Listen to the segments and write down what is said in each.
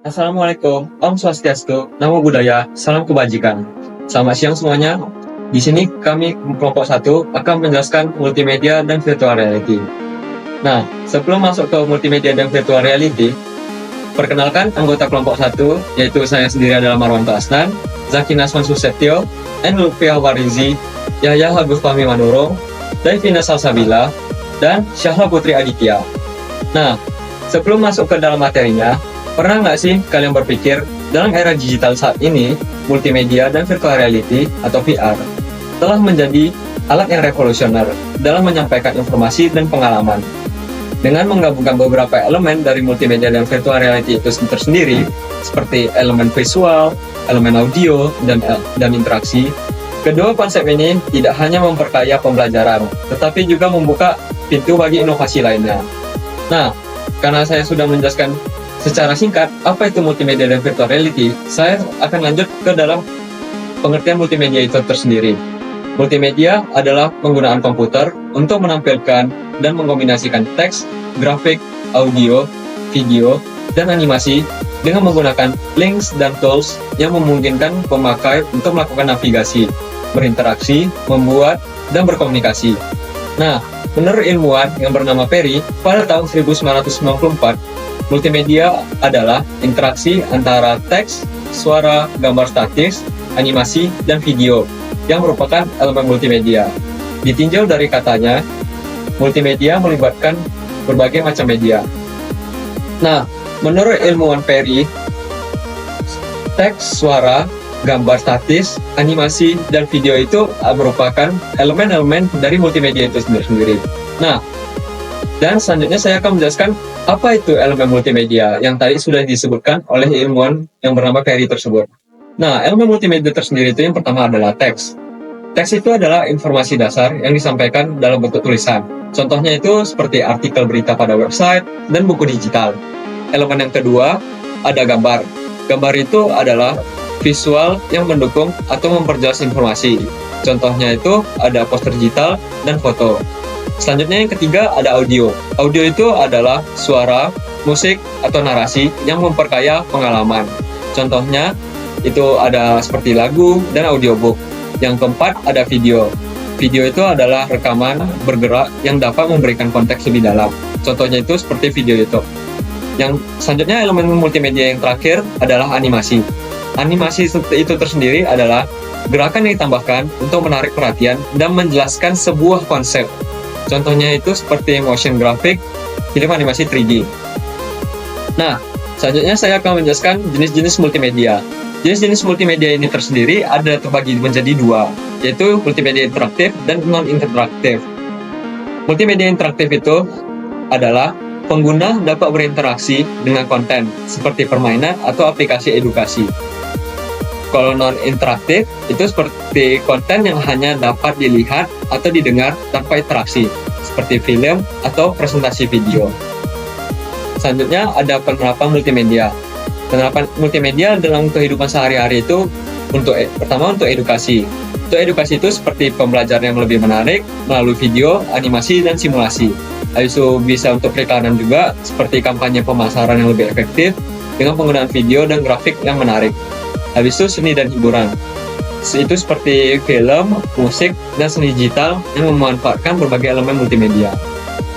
Assalamualaikum, Om Swastiastu, Namo Buddhaya, Salam Kebajikan. Selamat siang semuanya. Di sini kami kelompok 1 akan menjelaskan multimedia dan virtual reality. Nah, sebelum masuk ke multimedia dan virtual reality, perkenalkan anggota kelompok 1, yaitu saya sendiri adalah Marwanto Asnan, Zaki Nasman Susetio, and Lutfi Warizi, Yahya Agus Fahmi Manurung, Daivina Salsabila, dan Syahla Putri Aditya. Nah, sebelum masuk ke dalam materinya, pernah nggak sih kalian berpikir, dalam era digital saat ini, multimedia dan virtual reality atau VR telah menjadi alat yang revolusioner dalam menyampaikan informasi dan pengalaman. Dengan menggabungkan beberapa elemen dari multimedia dan virtual reality itu tersendiri, seperti elemen visual, elemen audio, dan interaksi, kedua konsep ini tidak hanya memperkaya pembelajaran, tetapi juga membuka pintu bagi inovasi lainnya. Nah, karena saya sudah menjelaskan secara singkat apa itu multimedia dan virtual reality, saya akan lanjut ke dalam pengertian multimedia itu tersendiri. Multimedia adalah penggunaan komputer untuk menampilkan dan mengkombinasikan teks, grafik, audio, video, dan animasi dengan menggunakan links dan tools yang memungkinkan pemakai untuk melakukan navigasi, berinteraksi, membuat, dan berkomunikasi. Nah, menurut ilmuwan yang bernama Perry, pada tahun 1994, multimedia adalah interaksi antara teks, suara, gambar statis, animasi, dan video yang merupakan elemen multimedia. Ditinjau dari katanya, multimedia melibatkan berbagai macam media. Nah, menurut ilmuwan Perry, teks, suara, gambar statis, animasi, dan video itu merupakan elemen-elemen dari multimedia itu sendiri. Nah, dan selanjutnya saya akan menjelaskan apa itu elemen multimedia yang tadi sudah disebutkan oleh ilmuwan yang bernama Perry tersebut. Nah, elemen multimedia tersendiri itu yang pertama adalah teks. Teks itu adalah informasi dasar yang disampaikan dalam bentuk tulisan. Contohnya itu seperti artikel berita pada website dan buku digital. Elemen yang kedua ada gambar. Gambar itu adalah visual yang mendukung atau memperjelas informasi. Contohnya itu ada poster digital dan foto. Selanjutnya yang ketiga ada audio. Audio itu adalah suara, musik, atau narasi yang memperkaya pengalaman. Contohnya itu ada seperti lagu dan audiobook. Yang keempat ada video. Video itu adalah rekaman bergerak yang dapat memberikan konteks lebih dalam. Contohnya itu seperti video YouTube. Yang selanjutnya elemen multimedia yang terakhir adalah animasi. Animasi itu tersendiri adalah gerakan yang ditambahkan untuk menarik perhatian dan menjelaskan sebuah konsep. Contohnya itu seperti motion graphic, film animasi 3D. Nah, selanjutnya saya akan menjelaskan jenis-jenis multimedia. Jenis-jenis multimedia ini tersendiri ada terbagi menjadi dua, yaitu multimedia interaktif dan non-interaktif. Multimedia interaktif itu adalah pengguna dapat berinteraksi dengan konten, seperti permainan atau aplikasi edukasi. Kalau non-interaktif, itu seperti konten yang hanya dapat dilihat atau didengar tanpa interaksi, seperti film atau presentasi video. Selanjutnya ada penerapan multimedia. Penerapan multimedia dalam kehidupan sehari-hari itu pertama untuk edukasi. Untuk edukasi itu seperti pembelajaran yang lebih menarik melalui video, animasi, dan simulasi. Habis itu bisa untuk periklanan juga, seperti kampanye pemasaran yang lebih efektif dengan penggunaan video dan grafik yang menarik. Habis itu seni dan hiburan. Itu seperti film, musik, dan seni digital yang memanfaatkan berbagai elemen multimedia.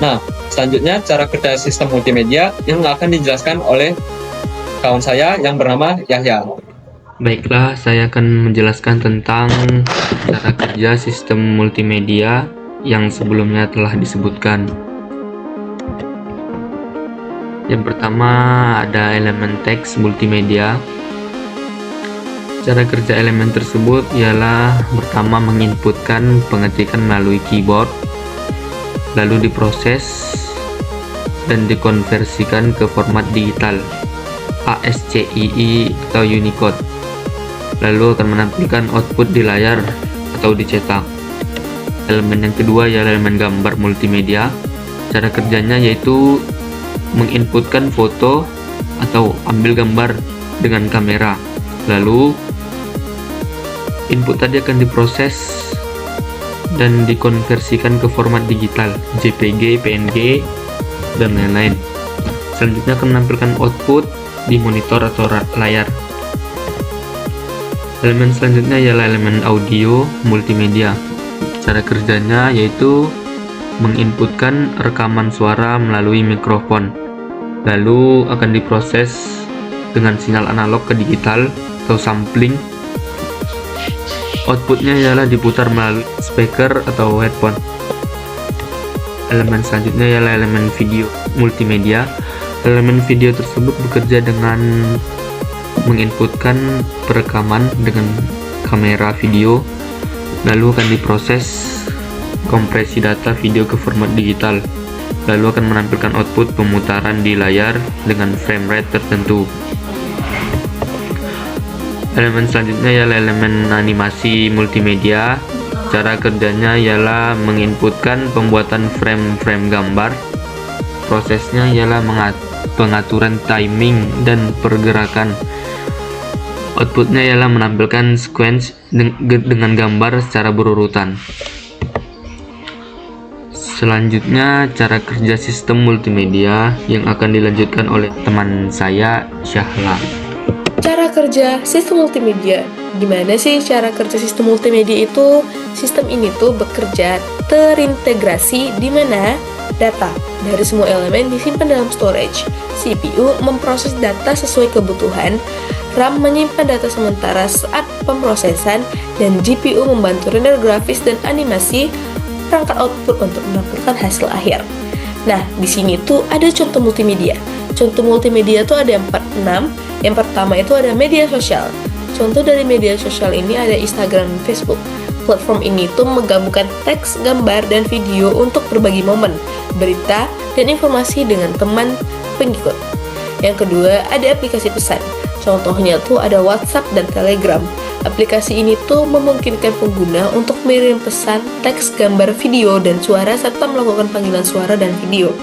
Nah, selanjutnya cara kerja sistem multimedia yang akan dijelaskan oleh kawan saya yang bernama Yahya. Baiklah, saya akan menjelaskan tentang cara kerja sistem multimedia yang sebelumnya telah disebutkan. Yang pertama ada elemen teks multimedia. Cara kerja elemen tersebut ialah pertama menginputkan pengetikan melalui keyboard, lalu diproses dan dikonversikan ke format digital ASCII atau Unicode, lalu akan menampilkan output di layar atau dicetak. Elemen yang kedua ialah elemen gambar multimedia. Cara kerjanya yaitu menginputkan foto atau ambil gambar dengan kamera, lalu input tadi akan diproses dan dikonversikan ke format digital JPG, PNG, dan lain-lain. Selanjutnya akan menampilkan output di monitor atau layar. Elemen selanjutnya ialah elemen audio multimedia. Cara kerjanya yaitu menginputkan rekaman suara melalui mikrofon, lalu akan diproses dengan sinyal analog ke digital atau sampling. Outputnya ialah diputar melalui speaker atau headphone. Elemen selanjutnya ialah elemen video multimedia. Elemen video tersebut bekerja dengan menginputkan perekaman dengan kamera video, lalu akan diproses kompresi data video ke format digital, lalu akan menampilkan output pemutaran di layar dengan frame rate tertentu. Elemen selanjutnya ialah elemen animasi multimedia. Cara kerjanya ialah menginputkan pembuatan frame-frame gambar. Prosesnya ialah pengaturan timing dan pergerakan. Outputnya ialah menampilkan sequence dengan gambar secara berurutan. Selanjutnya, cara kerja sistem multimedia yang akan dilanjutkan oleh teman saya, Syahla. Cara kerja sistem multimedia. Gimana sih cara kerja sistem multimedia itu? Sistem ini tuh bekerja terintegrasi di mana data dari semua elemen disimpan dalam storage. CPU memproses data sesuai kebutuhan, RAM menyimpan data sementara saat pemrosesan, dan GPU membantu render grafis dan animasi perangkat output untuk menampilkan hasil akhir. Nah, di sini tuh ada contoh multimedia. Contoh multimedia tuh ada 6. Yang pertama itu ada media sosial. Contoh dari media sosial ini ada Instagram dan Facebook. Platform ini tuh menggabungkan teks, gambar, dan video untuk berbagi momen, berita, dan informasi dengan teman pengikut. Yang kedua ada aplikasi pesan. Contohnya tuh ada WhatsApp dan Telegram. Aplikasi ini tuh memungkinkan pengguna untuk mengirim pesan, teks, gambar, video, dan suara serta melakukan panggilan suara dan video.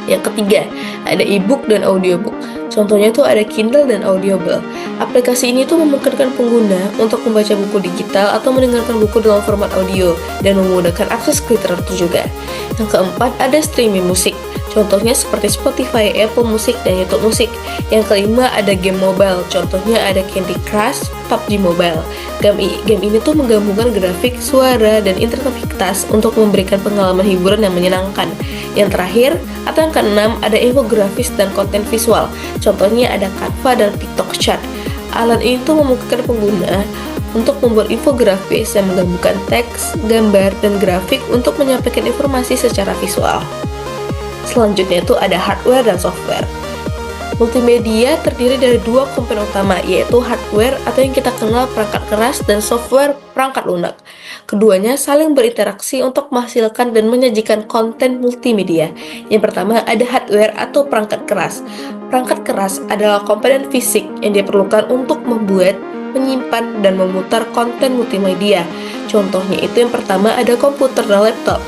Yang ketiga, ada e-book dan audiobook. Contohnya tuh ada Kindle dan Audible. Aplikasi ini tuh memungkinkan pengguna untuk membaca buku digital atau mendengarkan buku dalam format audio dan memudahkan akses ke literatur juga. Yang keempat, ada streaming musik. Contohnya seperti Spotify, Apple Music, dan YouTube Music. Yang kelima ada game mobile. Contohnya ada Candy Crush, PUBG Mobile. Game ini tuh menggabungkan grafik, suara, dan interaktivitas untuk memberikan pengalaman hiburan yang menyenangkan. Yang terakhir, atau yang keenam, ada infografis dan konten visual. Contohnya ada Canva dan TikTok Chat. Alat ini tuh memungkinkan pengguna untuk membuat infografis yang menggabungkan teks, gambar, dan grafik untuk menyampaikan informasi secara visual. Selanjutnya itu ada hardware dan software. Multimedia terdiri dari dua komponen utama, yaitu hardware atau yang kita kenal perangkat keras dan software perangkat lunak. Keduanya saling berinteraksi untuk menghasilkan dan menyajikan konten multimedia. Yang pertama ada hardware atau perangkat keras. Perangkat keras adalah komponen fisik yang diperlukan untuk membuat, menyimpan, dan memutar konten multimedia. Contohnya itu yang pertama ada komputer dan laptop,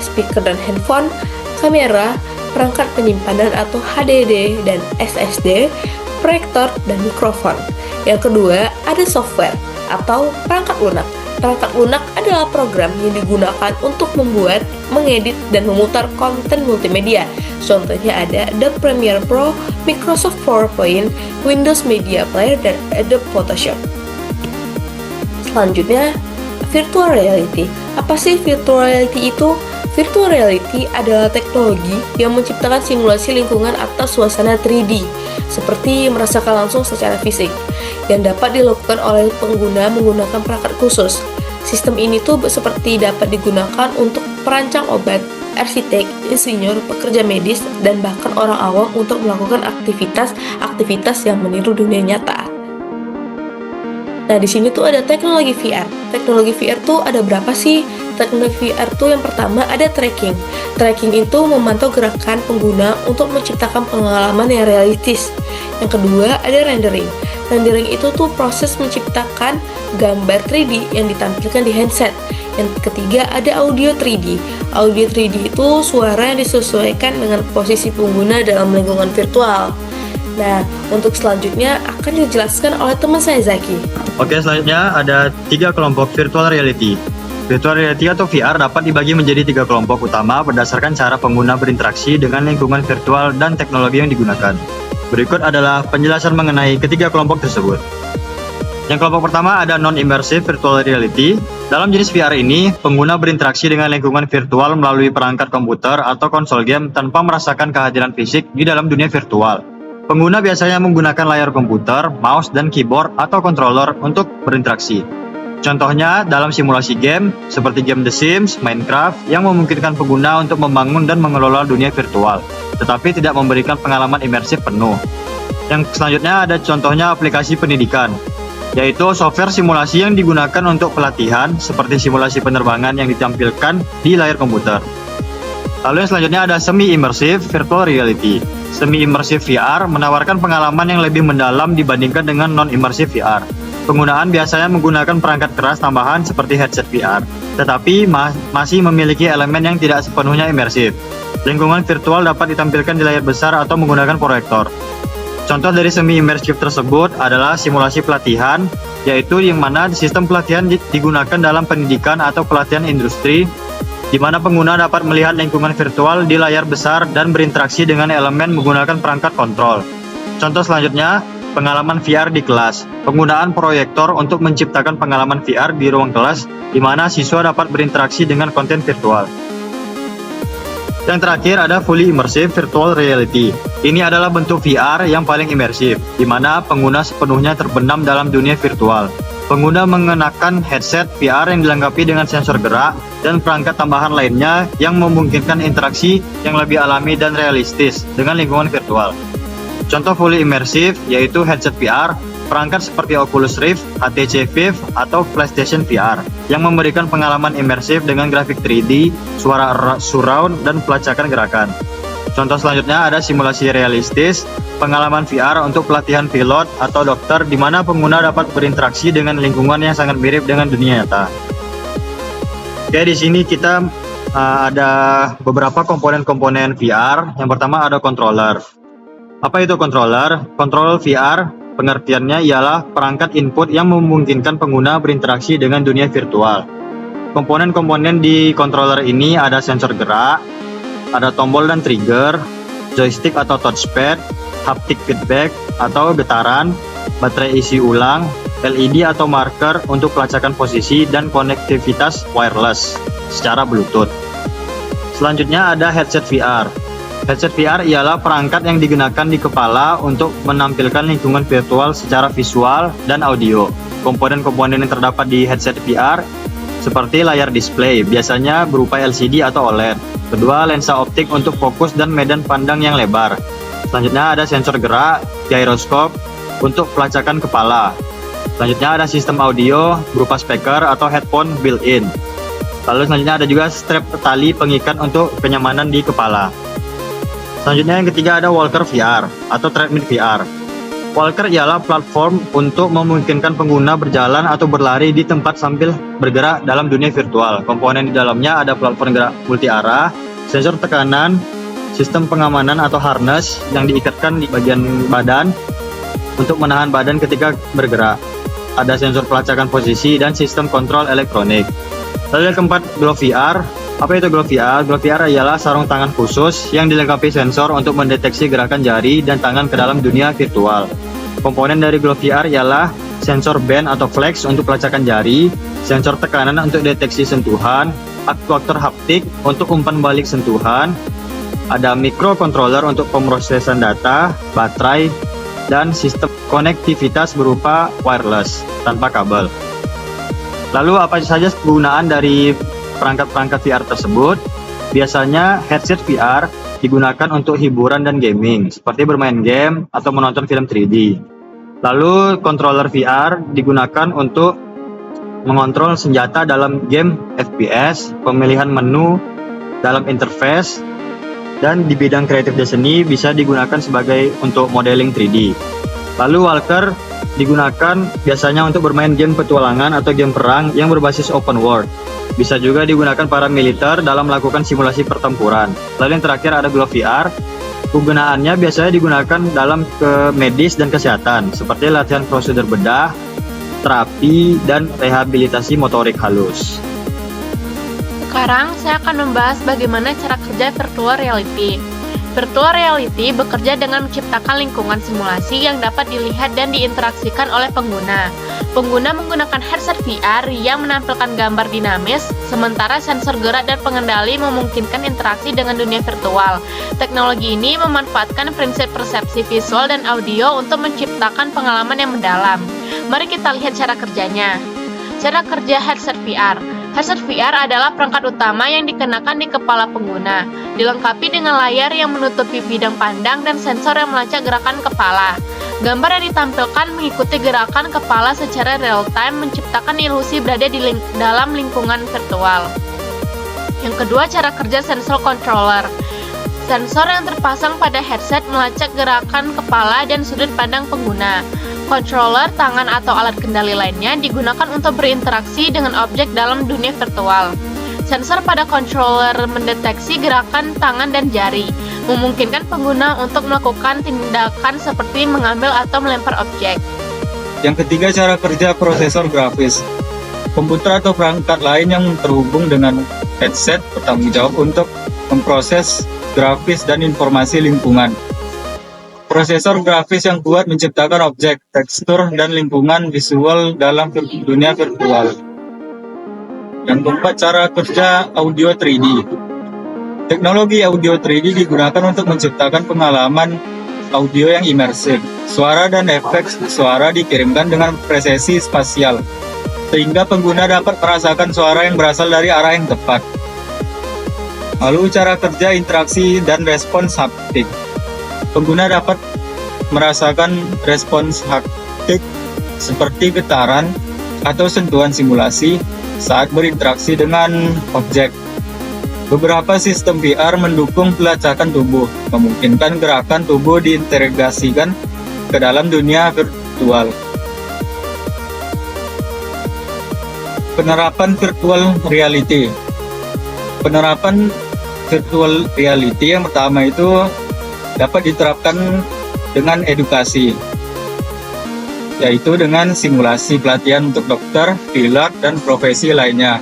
speaker dan handphone, kamera, perangkat penyimpanan atau HDD dan SSD, proyektor, dan mikrofon. Yang kedua, ada software atau perangkat lunak. Perangkat lunak adalah program yang digunakan untuk membuat, mengedit, dan memutar konten multimedia. Contohnya ada Adobe Premiere Pro, Microsoft PowerPoint, Windows Media Player, dan Adobe Photoshop. Selanjutnya, virtual reality. Apa sih virtual reality itu? Virtual reality adalah teknologi yang menciptakan simulasi lingkungan atas suasana 3D, seperti merasakan langsung secara fisik, yang dapat dilakukan oleh pengguna menggunakan perangkat khusus. Sistem ini tuh seperti dapat digunakan untuk perancang obat, arsitek, insinyur, pekerja medis, dan bahkan orang awam untuk melakukan aktivitas yang meniru dunia nyata. Nah, di sini tuh ada teknologi VR. Teknologi VR tuh ada berapa sih? Teknologi VR tuh yang pertama ada tracking. Tracking itu memantau gerakan pengguna untuk menciptakan pengalaman yang realistis. Yang kedua ada rendering. Rendering itu tuh proses menciptakan gambar 3D yang ditampilkan di handset. Yang ketiga ada audio 3D. Audio 3D itu suara yang disesuaikan dengan posisi pengguna dalam lingkungan virtual. Nah, untuk selanjutnya akan dijelaskan oleh teman saya Zaki. Oke, selanjutnya ada 3 kelompok virtual reality. Virtual reality atau VR dapat dibagi menjadi 3 kelompok utama berdasarkan cara pengguna berinteraksi dengan lingkungan virtual dan teknologi yang digunakan. Berikut adalah penjelasan mengenai ketiga kelompok tersebut. Yang kelompok pertama ada non-immersive virtual reality. Dalam jenis VR ini, pengguna berinteraksi dengan lingkungan virtual melalui perangkat komputer atau konsol game tanpa merasakan kehadiran fisik di dalam dunia virtual. Pengguna biasanya menggunakan layar komputer, mouse, dan keyboard atau controller untuk berinteraksi. Contohnya dalam simulasi game seperti game The Sims, Minecraft yang memungkinkan pengguna untuk membangun dan mengelola dunia virtual, tetapi tidak memberikan pengalaman imersif penuh. Yang selanjutnya ada contohnya aplikasi pendidikan, yaitu software simulasi yang digunakan untuk pelatihan seperti simulasi penerbangan yang ditampilkan di layar komputer. Lalu yang selanjutnya ada semi-immersive virtual reality. Semi-immersive VR menawarkan pengalaman yang lebih mendalam dibandingkan dengan non-immersive VR. Penggunaan biasanya menggunakan perangkat keras tambahan seperti headset VR, tetapi masih memiliki elemen yang tidak sepenuhnya imersif. Lingkungan virtual dapat ditampilkan di layar besar atau menggunakan proyektor. Contoh dari semi-immersive tersebut adalah simulasi pelatihan, yaitu yang mana sistem pelatihan digunakan dalam pendidikan atau pelatihan industri, di mana pengguna dapat melihat lingkungan virtual di layar besar dan berinteraksi dengan elemen menggunakan perangkat kontrol. Contoh selanjutnya, pengalaman VR di kelas. Penggunaan proyektor untuk menciptakan pengalaman VR di ruang kelas, di mana siswa dapat berinteraksi dengan konten virtual. Yang terakhir ada fully immersive virtual reality. Ini adalah bentuk VR yang paling imersif, di mana pengguna sepenuhnya terbenam dalam dunia virtual. Pengguna mengenakan headset VR yang dilengkapi dengan sensor gerak dan perangkat tambahan lainnya yang memungkinkan interaksi yang lebih alami dan realistis dengan lingkungan virtual. Contoh fully immersive yaitu headset VR, perangkat seperti Oculus Rift, HTC Vive, atau PlayStation VR yang memberikan pengalaman imersif dengan grafik 3D, suara surround, dan pelacakan gerakan. Contoh selanjutnya ada simulasi realistis, pengalaman VR untuk pelatihan pilot atau dokter di mana pengguna dapat berinteraksi dengan lingkungan yang sangat mirip dengan dunia nyata. Oke, di sini kita ada beberapa komponen-komponen VR. Yang pertama ada controller. Apa itu controller? Controller VR pengertiannya ialah perangkat input yang memungkinkan pengguna berinteraksi dengan dunia virtual. Komponen-komponen di controller ini ada sensor gerak, ada tombol dan trigger, joystick atau touchpad, haptic feedback atau getaran, baterai isi ulang, LED atau marker untuk pelacakan posisi, dan konektivitas wireless secara Bluetooth. Selanjutnya ada headset VR. Headset VR ialah perangkat yang digunakan di kepala untuk menampilkan lingkungan virtual secara visual dan audio. Komponen-komponen yang terdapat di headset VR seperti layar display, biasanya berupa LCD atau OLED. Kedua, lensa optik untuk fokus dan medan pandang yang lebar. Selanjutnya ada sensor gerak, gyroscope untuk pelacakan kepala. Selanjutnya ada sistem audio berupa speaker atau headphone built-in. Lalu selanjutnya ada juga strap tali pengikat untuk kenyamanan di kepala. Selanjutnya yang ketiga ada walker VR atau treadmill VR. Walker ialah platform untuk memungkinkan pengguna berjalan atau berlari di tempat sambil bergerak dalam dunia virtual. Komponen di dalamnya ada platform gerak multi arah, sensor tekanan, sistem pengamanan atau harness yang diikatkan di bagian badan untuk menahan badan ketika bergerak. Ada sensor pelacakan posisi dan sistem kontrol elektronik. Lalu yang keempat, glove VR. Apa itu glove VR? Glove VR ialah sarung tangan khusus yang dilengkapi sensor untuk mendeteksi gerakan jari dan tangan ke dalam dunia virtual. Komponen dari glove VR ialah sensor band atau flex untuk pelacakan jari, sensor tekanan untuk deteksi sentuhan, aktuator haptik untuk umpan balik sentuhan, ada microcontroller untuk pemrosesan data, baterai, dan sistem konektivitas berupa wireless tanpa kabel. Lalu apa saja penggunaan dari perangkat-perangkat VR tersebut? Biasanya headset VR digunakan untuk hiburan dan gaming, seperti bermain game atau menonton film 3D. Lalu controller VR digunakan untuk mengontrol senjata dalam game FPS, pemilihan menu dalam interface, dan di bidang kreatif dan seni bisa digunakan sebagai untuk modeling 3D. Lalu walker digunakan biasanya untuk bermain game petualangan atau game perang yang berbasis open world. Bisa juga digunakan para militer dalam melakukan simulasi pertempuran. Lalu yang terakhir ada glove VR. Penggunaannya biasanya digunakan dalam medis dan kesehatan, seperti latihan prosedur bedah, terapi, dan rehabilitasi motorik halus. Sekarang saya akan membahas bagaimana cara kerja virtual reality. Virtual reality bekerja dengan menciptakan lingkungan simulasi yang dapat dilihat dan diinteraksikan oleh pengguna. Pengguna menggunakan headset VR yang menampilkan gambar dinamis, sementara sensor gerak dan pengendali memungkinkan interaksi dengan dunia virtual. Teknologi ini memanfaatkan prinsip persepsi visual dan audio untuk menciptakan pengalaman yang mendalam. Mari kita lihat cara kerjanya. Cara kerja headset VR. Headset VR adalah perangkat utama yang dikenakan di kepala pengguna, dilengkapi dengan layar yang menutupi bidang pandang dan sensor yang melacak gerakan kepala. Gambar yang ditampilkan mengikuti gerakan kepala secara real-time, menciptakan ilusi berada di dalam lingkungan virtual. Yang kedua, cara kerja sensor controller. Sensor yang terpasang pada headset melacak gerakan kepala dan sudut pandang pengguna. Controller, tangan atau alat kendali lainnya digunakan untuk berinteraksi dengan objek dalam dunia virtual. Sensor pada controller mendeteksi gerakan tangan dan jari, memungkinkan pengguna untuk melakukan tindakan seperti mengambil atau melempar objek. Yang ketiga, cara kerja prosesor grafis. Komputer atau perangkat lain yang terhubung dengan headset bertanggung jawab untuk memproses grafis dan informasi lingkungan. Prosesor grafis yang kuat menciptakan objek, tekstur, dan lingkungan visual dalam dunia virtual. Yang keempat, cara kerja audio 3D. Teknologi audio 3D digunakan untuk menciptakan pengalaman audio yang imersif. Suara dan efek suara dikirimkan dengan presisi spasial, sehingga pengguna dapat merasakan suara yang berasal dari arah yang tepat. Lalu cara kerja interaksi dan respons haptik. Pengguna dapat merasakan respons haptik seperti getaran atau sentuhan simulasi saat berinteraksi dengan objek. Beberapa sistem VR mendukung pelacakan tubuh, memungkinkan gerakan tubuh diintegrasikan ke dalam dunia virtual. Penerapan virtual reality. Penerapan virtual reality yang pertama itu dapat diterapkan dengan edukasi, yaitu dengan simulasi pelatihan untuk dokter, pilot, dan profesi lainnya.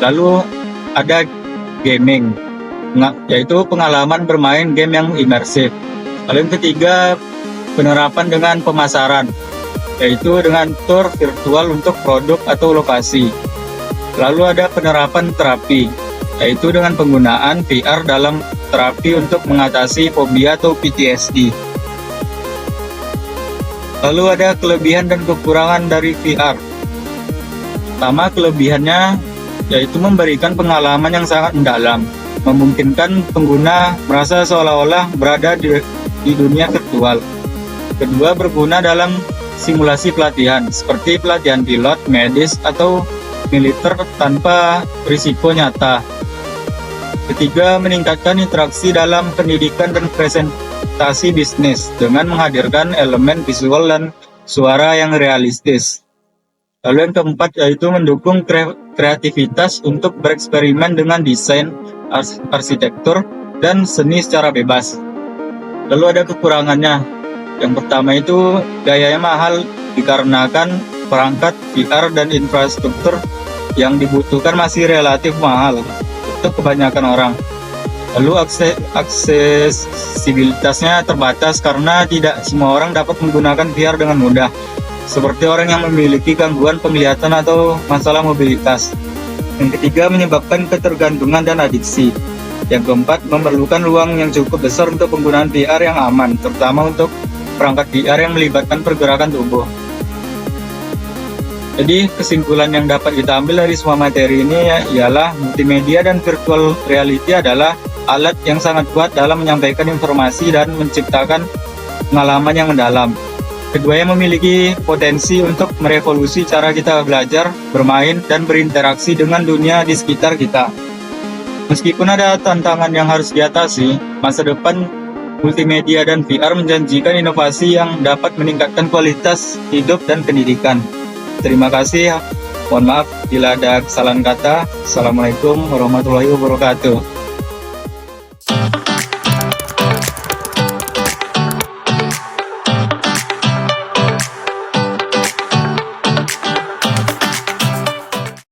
Lalu ada gaming, yaitu pengalaman bermain game yang imersif. Lalu yang ketiga, penerapan dengan pemasaran, yaitu dengan tour virtual untuk produk atau lokasi. Lalu ada penerapan terapi, yaitu dengan penggunaan VR dalam terapi untuk mengatasi fobia atau PTSD. Lalu ada kelebihan dan kekurangan dari VR. Pertama, kelebihannya yaitu memberikan pengalaman yang sangat mendalam, memungkinkan pengguna merasa seolah-olah berada di dunia virtual. Kedua, berguna dalam simulasi pelatihan, seperti pelatihan pilot, medis, atau militer tanpa risiko nyata. Ketiga, meningkatkan interaksi dalam pendidikan dan presentasi bisnis dengan menghadirkan elemen visual dan suara yang realistis. Lalu yang keempat yaitu mendukung kreativitas untuk bereksperimen dengan desain, arsitektur, dan seni secara bebas. Lalu ada kekurangannya. Yang pertama itu biayanya mahal dikarenakan perangkat VR dan infrastruktur yang dibutuhkan masih relatif mahal untuk kebanyakan orang. Lalu aksesibilitasnya terbatas karena tidak semua orang dapat menggunakan VR dengan mudah, seperti orang yang memiliki gangguan penglihatan atau masalah mobilitas. Yang ketiga, menyebabkan ketergantungan dan adiksi. Yang keempat, memerlukan ruang yang cukup besar untuk penggunaan VR yang aman, terutama untuk perangkat VR yang melibatkan pergerakan tubuh. Jadi kesimpulan yang dapat kita ambil dari semua materi ini ialah multimedia dan virtual reality adalah alat yang sangat kuat dalam menyampaikan informasi dan menciptakan pengalaman yang mendalam. Keduanya memiliki potensi untuk merevolusi cara kita belajar, bermain, dan berinteraksi dengan dunia di sekitar kita. Meskipun ada tantangan yang harus diatasi, masa depan multimedia dan VR menjanjikan inovasi yang dapat meningkatkan kualitas hidup dan pendidikan. Terima kasih. Mohon maaf bila ada kesalahan kata. Assalamualaikum warahmatullahi wabarakatuh.